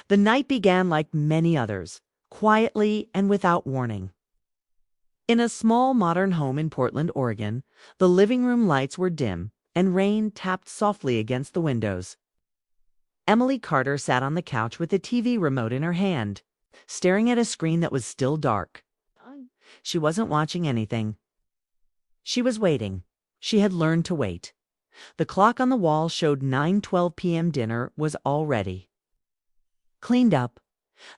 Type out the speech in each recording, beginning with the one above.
The night began like many others, quietly and without warning. In a small modern home in Portland, Oregon, the living room lights were dim and rain tapped softly against the windows. Emily Carter sat on the couch with the TV remote in her hand, staring at a screen that was still dark. She wasn't watching anything. She was waiting. She had learned to wait. The clock on the wall showed 9:12 p.m. Dinner was all ready. Cleaned up.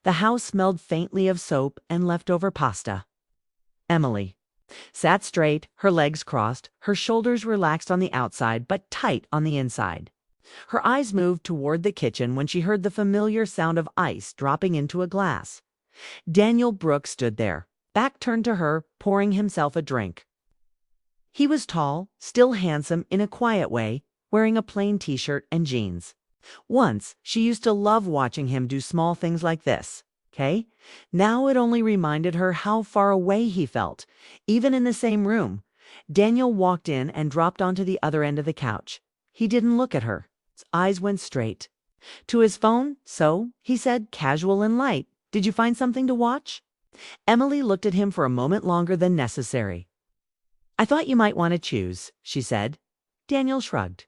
The house smelled faintly of soap and leftover pasta. Emily sat straight, her legs crossed, her shoulders relaxed on the outside but tight on the inside. Her eyes moved toward the kitchen when she heard the familiar sound of ice dropping into a glass. Daniel Brooks stood there, back turned to her, pouring himself a drink. He was tall, still handsome in a quiet way, wearing a plain t-shirt and jeans. Once, she used to love watching him do small things like this. Okay? Now it only reminded her how far away he felt, even in the same room. Daniel walked in and dropped onto the other end of the couch. He didn't look at her. His eyes went straight to his phone. So, he said, casual and light, "Did you find something to watch?" Emily looked at him for a moment longer than necessary. "I thought you might want to choose," she said. Daniel shrugged.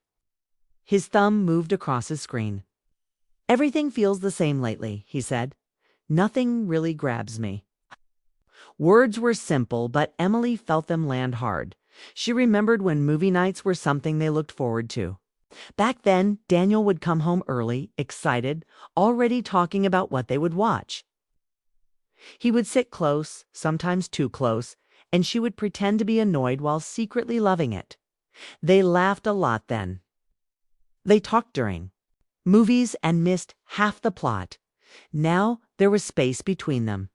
His thumb moved across his screen. "Everything feels the same lately," he said. "Nothing really grabs me." Words were simple, but Emily felt them land hard. She remembered when movie nights were something they looked forward to. Back then, Daniel would come home early, excited, already talking about what they would watch. He would sit close, sometimes too close, and she would pretend to be annoyed while secretly loving it. They laughed a lot then. They talked during movies and missed half the plot. Now there was space between them.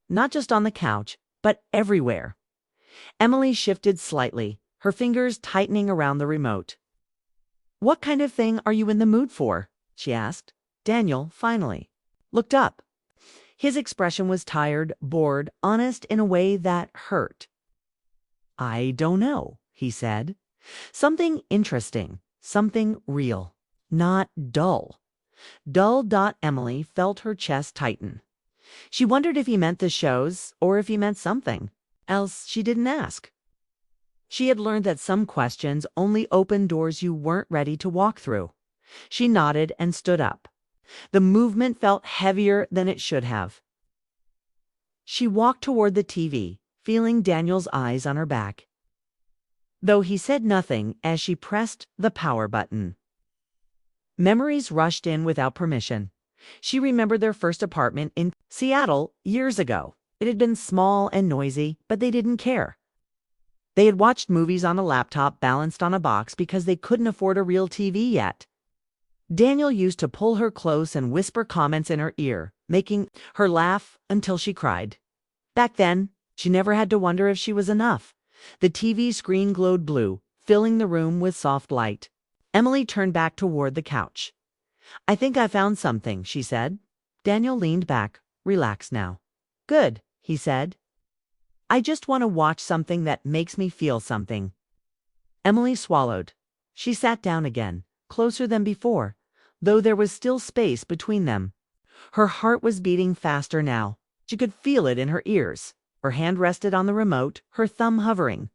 Not just on the couch, but everywhere. Emily shifted slightly, her fingers tightening around the remote. "What kind of thing are you in the mood for?" she asked. Daniel, finally, looked up. His expression was tired, bored, honest in a way that hurt. "I don't know," he said. "Something interesting, something real, not dull." Dull. Emily felt her chest tighten. She wondered if he meant the shows or if he meant something else she didn't ask. She had learned that some questions only opened doors you weren't ready to walk through. She nodded and stood up. The movement felt heavier than it should have. She walked toward the TV, feeling Daniel's eyes on her back, though he said nothing as she pressed the power button. Memories rushed in without permission. She remembered their first apartment in Seattle years ago. It had been small and noisy, but they didn't care. They had watched movies on a laptop balanced on a box because they couldn't afford a real TV yet. Daniel used to pull her close and whisper comments in her ear, making her laugh until she cried. Back then, she never had to wonder if she was enough. The TV screen glowed blue, filling the room with soft light. Emily turned back toward the couch. "I think I found something," she said. Daniel leaned back, relaxed now. "Good," he said. "I just want to watch something that makes me feel something." Emily swallowed. She sat down again, closer than before, though there was still space between them. Her heart was beating faster now. She could feel it in her ears. Her hand rested on the remote, her thumb hovering.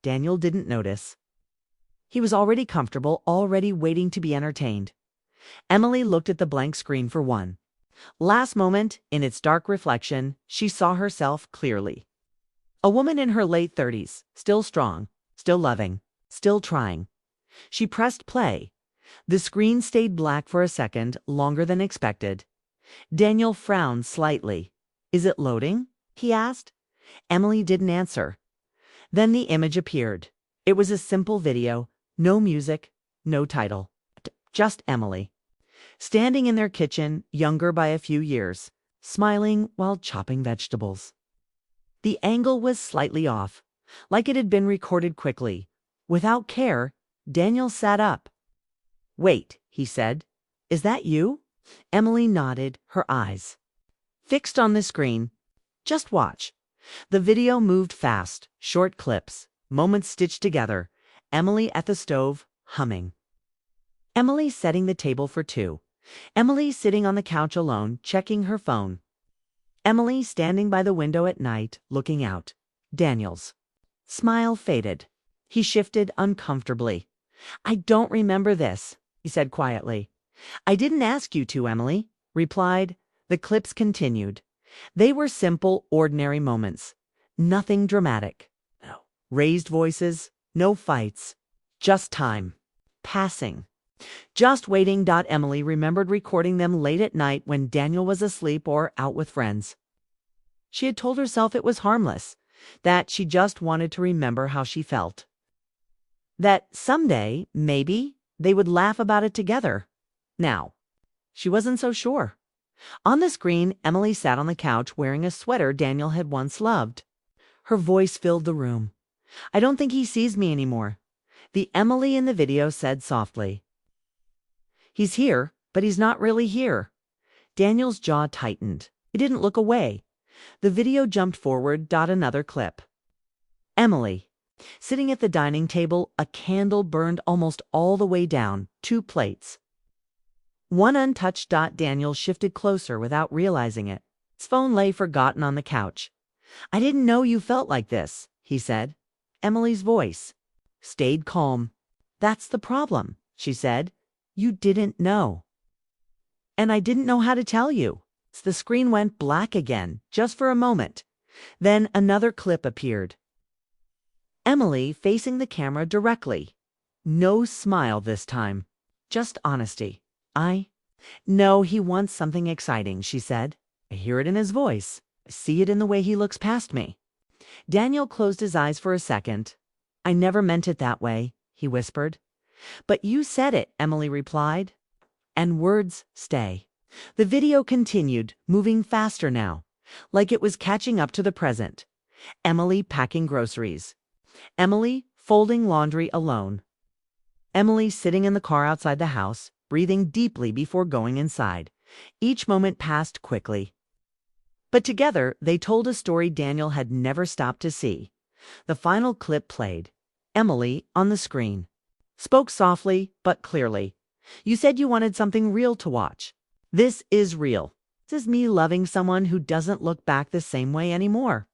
Daniel didn't notice. He was already comfortable, already waiting to be entertained. Emily looked at the blank screen for one last moment. In its dark reflection, she saw herself clearly. A woman in her late 30s, still strong, still loving, still trying. She pressed play. The screen stayed black for a second, longer than expected. Daniel frowned slightly. "Is it loading?" he asked. Emily didn't answer. Then the image appeared. It was a simple video, no music, no title. Just Emily, standing in their kitchen, younger by a few years, smiling while chopping vegetables. The angle was slightly off, like it had been recorded quickly. Without care, Daniel sat up. "Wait," he said. "Is that you?" Emily nodded, her eyes fixed on the screen. "Just watch." The video moved fast, short clips, moments stitched together. Emily at the stove, humming. Emily setting the table for two. Emily sitting on the couch alone, checking her phone. Emily standing by the window at night, looking out. Daniel's smile faded. He shifted uncomfortably. "I don't remember this," he said quietly. "I didn't ask you to," Emily replied. The clips continued. They were simple, ordinary moments. Nothing dramatic. No raised voices, no fights. Just time. Passing. Just waiting. Emily remembered recording them late at night when Daniel was asleep or out with friends. She had told herself it was harmless, that she just wanted to remember how she felt. That someday, maybe, they would laugh about it together. Now, she wasn't so sure. On the screen, Emily sat on the couch wearing a sweater Daniel had once loved. Her voice filled the room. "I don't think he sees me anymore," the Emily in the video said softly. "He's here, but he's not really here." Daniel's jaw tightened. He didn't look away. The video jumped forward. Another clip. Emily, sitting at the dining table, a candle burned almost all the way down, 2 plates. One untouched. Daniel shifted closer without realizing it. His phone lay forgotten on the couch. "I didn't know you felt like this," he said. Emily's voice stayed calm. "That's the problem," she said. "You didn't know. And I didn't know how to tell you." The screen went black again, just for a moment. Then another clip appeared. Emily facing the camera directly. No smile this time. Just honesty. "I know he wants something exciting," she said. "I hear it in his voice. I see it in the way he looks past me." Daniel closed his eyes for a second. "I never meant it that way," he whispered. "But you said it," Emily replied. And words stay. The video continued, moving faster now, like it was catching up to the present. Emily packing groceries. Emily folding laundry alone. Emily sitting in the car outside the house, breathing deeply before going inside. Each moment passed quickly. But together, they told a story Daniel had never stopped to see. The final clip played. Emily, on the screen, spoke softly but clearly. "You said you wanted something real to watch. This is real. This is me loving someone who doesn't look back the same way anymore."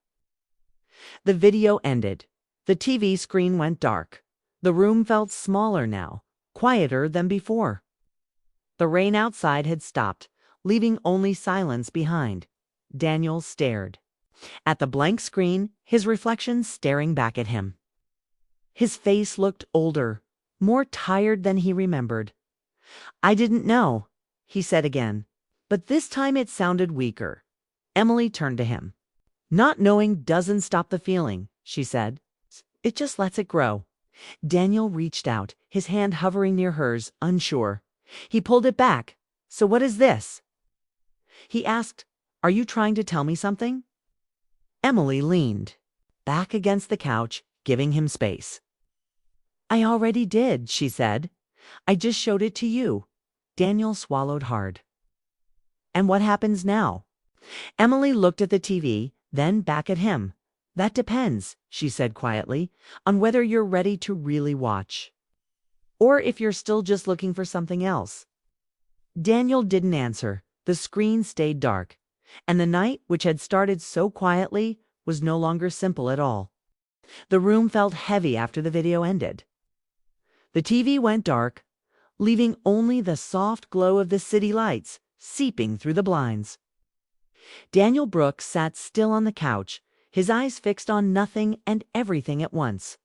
The video ended. The TV screen went dark. The room felt smaller now, quieter than before. The rain outside had stopped, leaving only silence behind. Daniel stared. At the blank screen, his reflection staring back at him. His face looked older, more tired than he remembered. "I didn't know," he said again, but this time it sounded weaker. Emily turned to him. "Not knowing doesn't stop the feeling," she said. "It just lets it grow." Daniel reached out, his hand hovering near hers, unsure. He pulled it back. "So what is this?" he asked. "Are you trying to tell me something?" Emily leaned back against the couch, giving him space. "I already did," she said. "I just showed it to you." Daniel swallowed hard. "And what happens now?" Emily looked at the TV, then back at him. "That depends," she said quietly, "on whether you're ready to really watch. Or if you're still just looking for something else." Daniel didn't answer. The screen stayed dark. And the night, which had started so quietly, was no longer simple at all. The room felt heavy after the video ended. The TV went dark, leaving only the soft glow of the city lights seeping through the blinds. Daniel Brooks sat still on the couch, his eyes fixed on nothing and everything at once.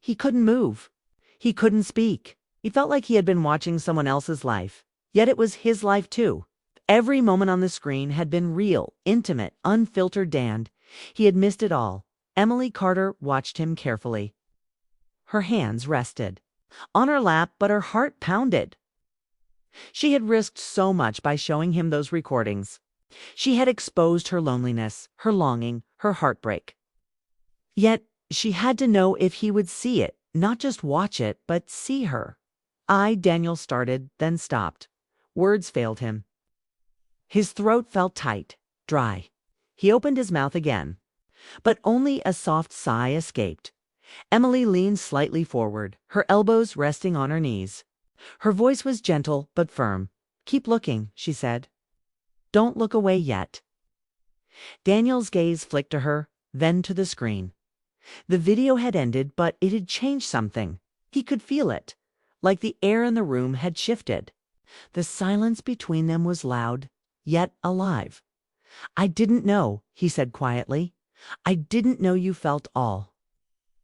He couldn't move. He couldn't speak. He felt like he had been watching someone else's life, yet it was his life too. Every moment on the screen had been real, intimate, unfiltered. He had missed it all. Emily Carter watched him carefully. Her hands rested on her lap, but her heart pounded. She had risked so much by showing him those recordings. She had exposed her loneliness, her longing, her heartbreak. Yet she had to know if he would see it, not just watch it, but see her. Daniel started, then stopped. Words failed him. His throat felt tight, dry. He opened his mouth again, but only a soft sigh escaped. Emily leaned slightly forward, her elbows resting on her knees. Her voice was gentle but firm. Keep looking, she said. Don't look away yet. Daniel's gaze flicked to her, then to the screen. The video had ended, but it had changed something. He could feel it, like the air in the room had shifted. The silence between them was loud, yet alive. I didn't know, he said quietly. I didn't know you felt all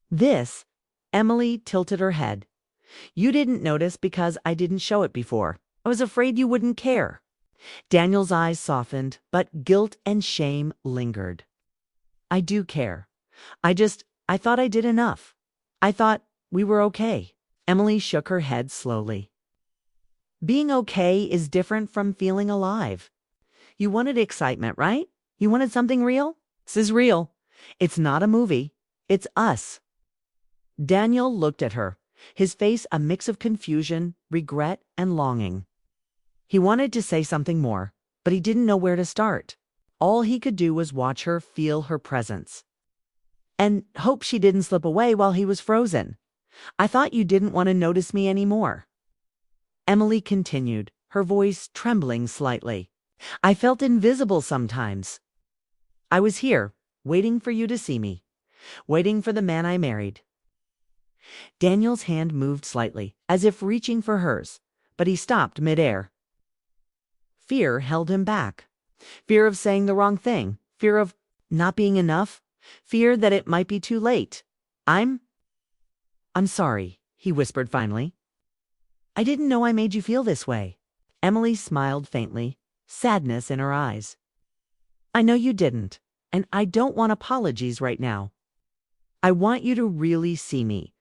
this. Emily tilted her head. You didn't notice because I didn't show it before. I was afraid you wouldn't care. Daniel's eyes softened, but guilt and shame lingered. I do care. I thought I did enough. I thought we were okay. Emily shook her head slowly. Being okay is different from feeling alive. You wanted excitement, right? You wanted something real? This is real. It's not a movie. It's us. Daniel looked at her, his face a mix of confusion, regret, and longing. He wanted to say something more, but he didn't know where to start. All he could do was watch her, feel her presence, and hope she didn't slip away while he was frozen. I thought you didn't want to notice me anymore. Emily continued, her voice trembling slightly. I felt invisible sometimes. I was here, waiting for you to see me, waiting for the man I married. Daniel's hand moved slightly, as if reaching for hers, but he stopped midair. Fear held him back. Fear of saying the wrong thing, fear of not being enough, fear that it might be too late. I'm sorry, he whispered finally. I didn't know I made you feel this way. Emily smiled faintly, sadness in her eyes. I know you didn't, and I don't want apologies right now. I want you to really see me,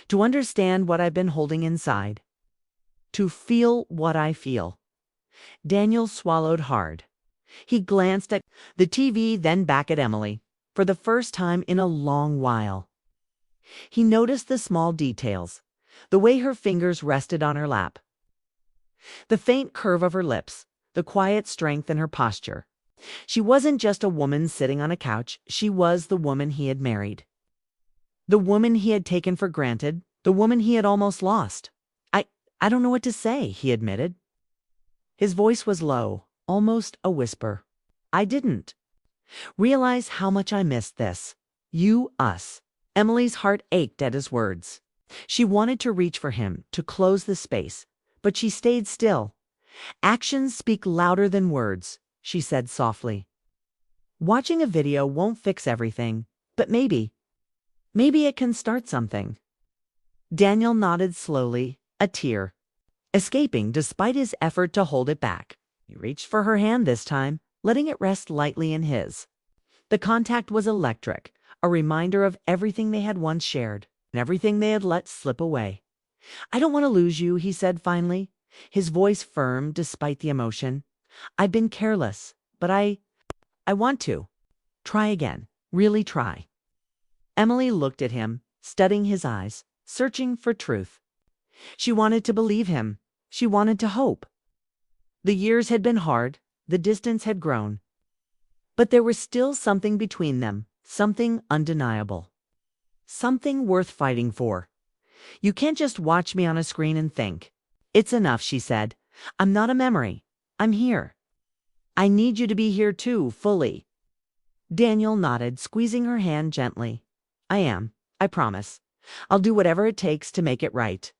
to understand what I've been holding inside, to feel what I feel. Daniel swallowed hard. He glanced at the TV, then back at Emily, for the first time in a long while. He noticed the small details, the way her fingers rested on her lap, the faint curve of her lips, the quiet strength in her posture. She wasn't just a woman sitting on a couch, she was the woman he had married. The woman he had taken for granted, the woman he had almost lost. I don't know what to say, he admitted. His voice was low, almost a whisper. I didn't realize how much I missed this. You, us. Emily's heart ached at his words. She wanted to reach for him, to close the space, but she stayed still. Actions speak louder than words, she said softly. Watching a video won't fix everything, but maybe it can start something. Daniel nodded slowly, a tear escaping despite his effort to hold it back. He reached for her hand this time, letting it rest lightly in his. The contact was electric, a reminder of everything they had once shared, and everything they had let slip away. I don't want to lose you, he said finally, his voice firm despite the emotion. I've been careless, but I want to. Try again. Really try. Emily looked at him, studying his eyes, searching for truth. She wanted to believe him. She wanted to hope. The years had been hard, the distance had grown. But there was still something between them, something undeniable. Something worth fighting for. You can't just watch me on a screen and think. It's enough, she said. I'm not a memory. I'm here. I need you to be here too, fully. Daniel nodded, squeezing her hand gently. I am, I promise. I'll do whatever it takes to make it right.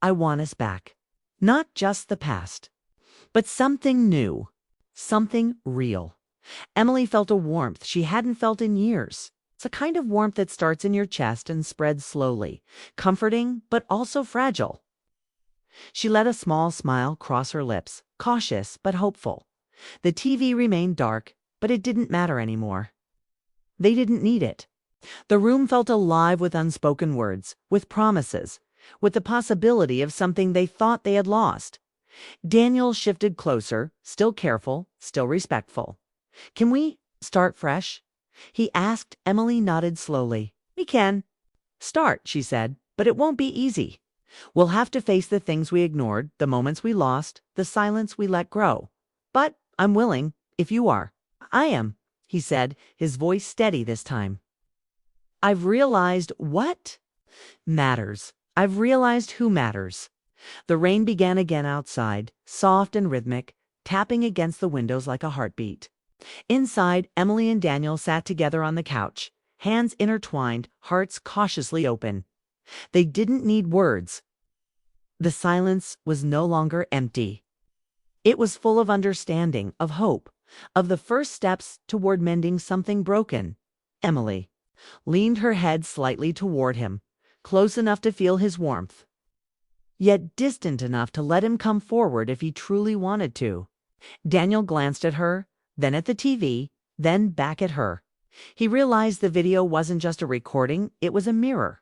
I want us back. Not just the past, but something new, something real. Emily felt a warmth she hadn't felt in years. It's a kind of warmth that starts in your chest and spreads slowly, comforting but also fragile. She let a small smile cross her lips, cautious but hopeful. The TV remained dark, but it didn't matter anymore. They didn't need it. The room felt alive with unspoken words, with promises, with the possibility of something they thought they had lost. Daniel shifted closer, still careful, still respectful. Can we start fresh? He asked. Emily nodded slowly. We can. Start, she said, but it won't be easy. We'll have to face the things we ignored, the moments we lost, the silence we let grow. But I'm willing, if you are. I am, he said, his voice steady this time. I've realized what matters. I've realized who matters. The rain began again outside, soft and rhythmic, tapping against the windows like a heartbeat. Inside, Emily and Daniel sat together on the couch, hands intertwined, hearts cautiously open. They didn't need words. The silence was no longer empty. It was full of understanding, of hope, of the first steps toward mending something broken. Emily leaned her head slightly toward him, close enough to feel his warmth, yet distant enough to let him come forward if he truly wanted to. Daniel glanced at her, then at the TV, then back at her. He realized the video wasn't just a recording, it was a mirror.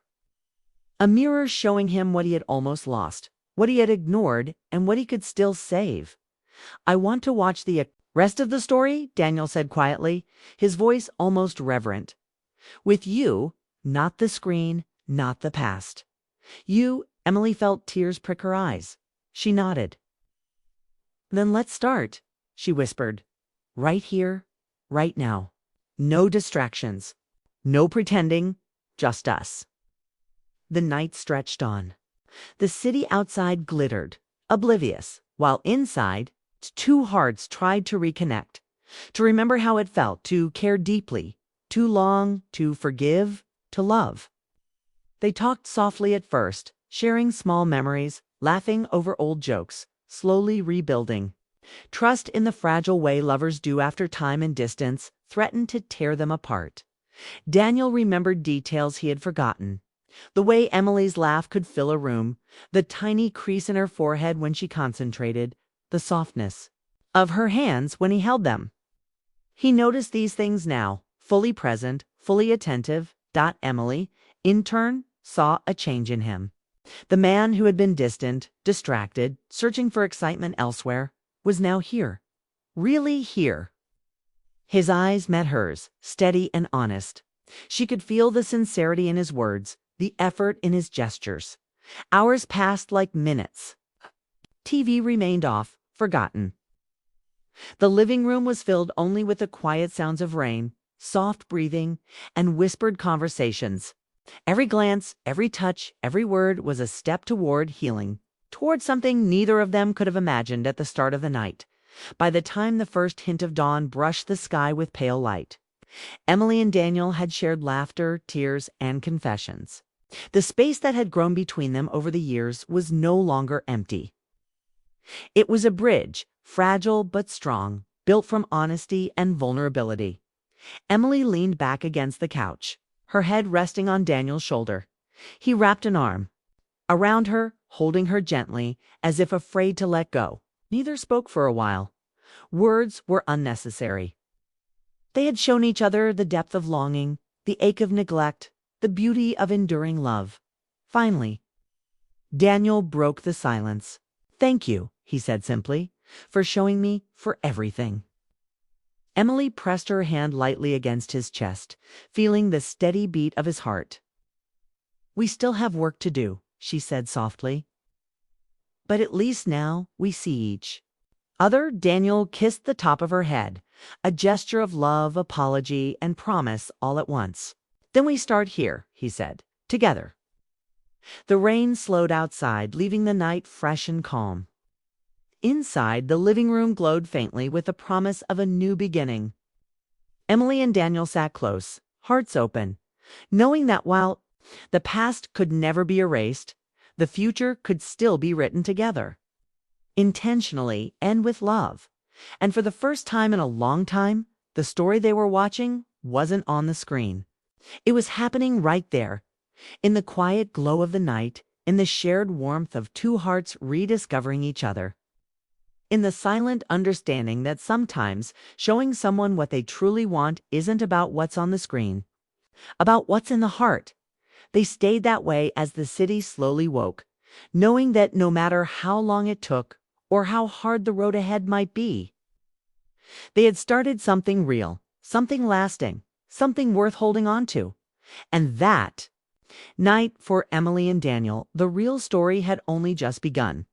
A mirror showing him what he had almost lost, what he had ignored, and what he could still save. "I want to watch the rest of the story," Daniel said quietly, his voice almost reverent. "With you, not the screen, not the past." "You," Emily felt tears prick her eyes. She nodded. "Then let's start," she whispered. "Right here, right now. No distractions. No pretending, just us." The night stretched on. The city outside glittered, oblivious, while inside, two hearts tried to reconnect, to remember how it felt to care deeply, to long, to forgive, to love. They talked softly at first, sharing small memories, laughing over old jokes, slowly rebuilding. Trust in the fragile way lovers do after time and distance threatened to tear them apart. Daniel remembered details he had forgotten. The way Emily's laugh could fill a room, the tiny crease in her forehead when she concentrated, the softness of her hands when he held them. He noticed these things now, fully present, fully attentive. Emily, in turn, saw a change in him. The man who had been distant, distracted, searching for excitement elsewhere, was now here. Really here. His eyes met hers, steady and honest. She could feel the sincerity in his words, the effort in his gestures. Hours passed like minutes. TV remained off, forgotten. The living room was filled only with the quiet sounds of rain, soft breathing, and whispered conversations. Every glance, every touch, every word was a step toward healing, toward something neither of them could have imagined at the start of the night. By the time the first hint of dawn brushed the sky with pale light, Emily and Daniel had shared laughter, tears, and confessions. The space that had grown between them over the years was no longer empty. It was a bridge, fragile but strong, built from honesty and vulnerability. Emily leaned back against the couch, her head resting on Daniel's shoulder. He wrapped an arm around her, holding her gently, as if afraid to let go. Neither spoke for a while. Words were unnecessary. They had shown each other the depth of longing, the ache of neglect, the beauty of enduring love. Finally, Daniel broke the silence. "Thank you," he said simply, "for showing me, for everything." Emily pressed her hand lightly against his chest, feeling the steady beat of his heart. "We still have work to do," she said softly. "But at least now we see each other." Daniel kissed the top of her head, a gesture of love, apology, and promise all at once. "Then we start here," he said, "together." The rain slowed outside, leaving the night fresh and calm. Inside, the living room glowed faintly with the promise of a new beginning. Emily and Daniel sat close, hearts open, knowing that while the past could never be erased, the future could still be written together, intentionally and with love. And for the first time in a long time, the story they were watching wasn't on the screen. It was happening right there, in the quiet glow of the night, in the shared warmth of two hearts rediscovering each other. In the silent understanding that sometimes showing someone what they truly want isn't about what's on the screen, about what's in the heart. They stayed that way as the city slowly woke, knowing that no matter how long it took or how hard the road ahead might be, they had started something real, something lasting, something worth holding on to. And that night, for Emily and Daniel, the real story had only just begun.